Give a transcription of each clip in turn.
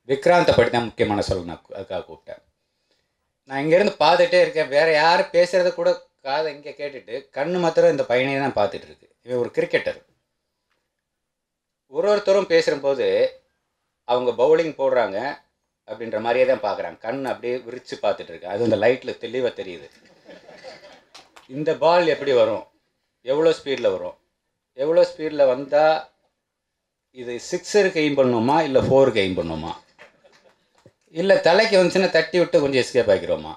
விக்ராந்தை பற்றி தான் முக்கியமான சொல்லணும், அதுக்காக கூப்பிட்டேன். நான் இங்கேருந்து பார்த்துட்டே இருக்கேன், வேறு யாரும் பேசுகிறத கூட காதை இங்கே கேட்டுட்டு கண்ணு மாத்திரம் இந்த பையனையே தான் பார்த்துட்டு இருக்கு. இவன் ஒரு கிரிக்கெட்டர். ஒருத்தரும் பேசுகிறபோது அவங்க பவுலிங் போடுறாங்க அப்படின்ற மாதிரியே தான் பார்க்குறாங்க. கண் அப்படியே விரித்து பார்த்துட்டு இருக்கேன். அது இந்த லைட்டில் தெளிவாக தெரியுது. இந்த பால் எப்படி வரும், எவ்வளோ ஸ்பீடில் வரும், எவ்வளோ ஸ்பீடில் வந்தால் இது 6ருக்கு எய்ம் பண்ணணுமா இல்லை 4க்கு எய்ம் பண்ணணுமா, இல்லை தலைக்கு வந்துச்சுன்னா தட்டி விட்டு கொஞ்சம் எஸ்கேப் ஆகிக்கிறோமா.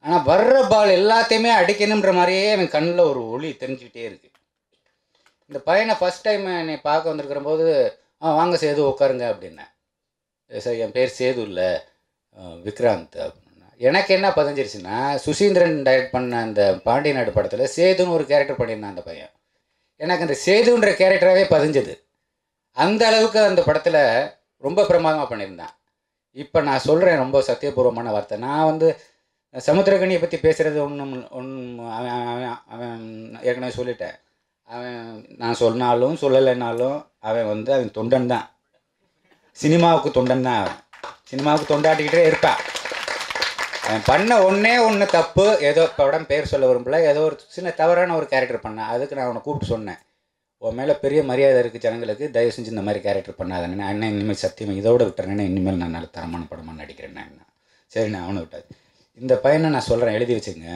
ஆனால் வர்ற பால் எல்லாத்தையுமே அடிக்கணுன்ற மாதிரியே அவன் கண்ணில் ஒரு ஒளி தெரிஞ்சுக்கிட்டே இருக்குது. இந்த பையனை ஃபஸ்ட் டைம் என்னை பார்க்க வந்திருக்கிற போது வாங்க சேது உட்காருங்க அப்படின்னேன். சார் என் பேர் சேது இல்லை விக்ராந்த் அப்படின்னா. எனக்கு என்ன பதிஞ்சிருச்சுன்னா, சுசீந்திரன் டைரக்ட் பண்ண அந்த பாண்டிய நாடு படத்தில் சேதுன்னு ஒரு கேரக்டர் பண்ணியிருந்தான் அந்த பையன். எனக்கு அந்த சேதுன்ற கேரக்டராகவே பதிஞ்சது. அந்த அளவுக்கு அந்த படத்தில் ரொம்ப பிரமாதமாக பண்ணியிருந்தான். இப்போ நான் சொல்கிறேன் ரொம்ப சத்தியபூர்வமான வார்த்தை. நான் சமுத்திரகனியை பற்றி பேசுகிறது அவன் ஏற்கனவே சொல்லிட்டேன். அவன் நான் சொன்னாலும் சொல்லலைன்னாலும் அவன் தொண்டன் தான், சினிமாவுக்கு தொண்டன் தான். அவன் சினிமாவுக்கு தொண்டாட்டிக்கிட்டே இருப்பான். அவன் பண்ண ஒன்று தப்பு, ஏதோ படம் பேர் சொல்ல விரும்பல, ஏதோ ஒரு சின்ன தவறான ஒரு கேரக்டர் பண்ணான். அதுக்கு நான் அவனை கூப்பிட்டு சொன்னேன், உன் மேலே பெரிய மரியாதை இருக்குது ஜனங்களுக்கு, தயவு செஞ்சு இந்த மாதிரி கேரக்டர் பண்ணாதேன்னு. அண்ணன் இனிமேல் சத்தியமாக இதோடு விட்டுறேன்னு, இனிமேல் நான் நல்ல தரமான படமாக நடிக்கிறேன்னா என்ன. சரி, நான் அவனை விட்டாது. இந்த பையனை நான் சொல்கிறேன், எழுதி வச்சுங்க.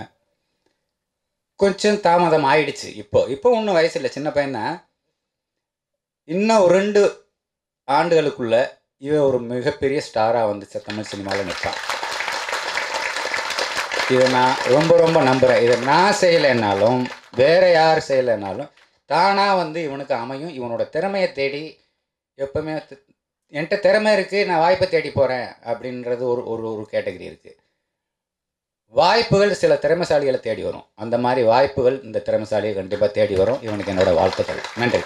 கொஞ்சம் தாமதம் ஆயிடுச்சு. இப்போ ஒன்றும் வயசு இல்லை, சின்ன பையன்தான். இன்னும் ஒரு 2 ஆண்டுகளுக்குள்ள இவன் ஒரு மிகப்பெரிய ஸ்டாராக தமிழ் சினிமாவில் நிற்பான். இதை நான் ரொம்ப ரொம்ப நம்புகிறேன். இதை நான் செய்யலைன்னாலும் வேறு யார் செய்யலைன்னாலும் தானாக இவனுக்கு அமையும். இவனோட திறமையை தேடி எப்போவுமே என்கிட்ட திறமை இருக்குது, நான் வாய்ப்பை தேடி போகிறேன் அப்படின்றது ஒரு கேட்டகரி இருக்குது. வாய்ப்புகள் சில திறமைசாலிகளை தேடி வரும். அந்த மாதிரி வாய்ப்புகள் இந்த திறமைசாலியை கண்டிப்பாக தேடி வரும். இவனுக்கு என்னோடய வாழ்த்துக்கள். நன்றி.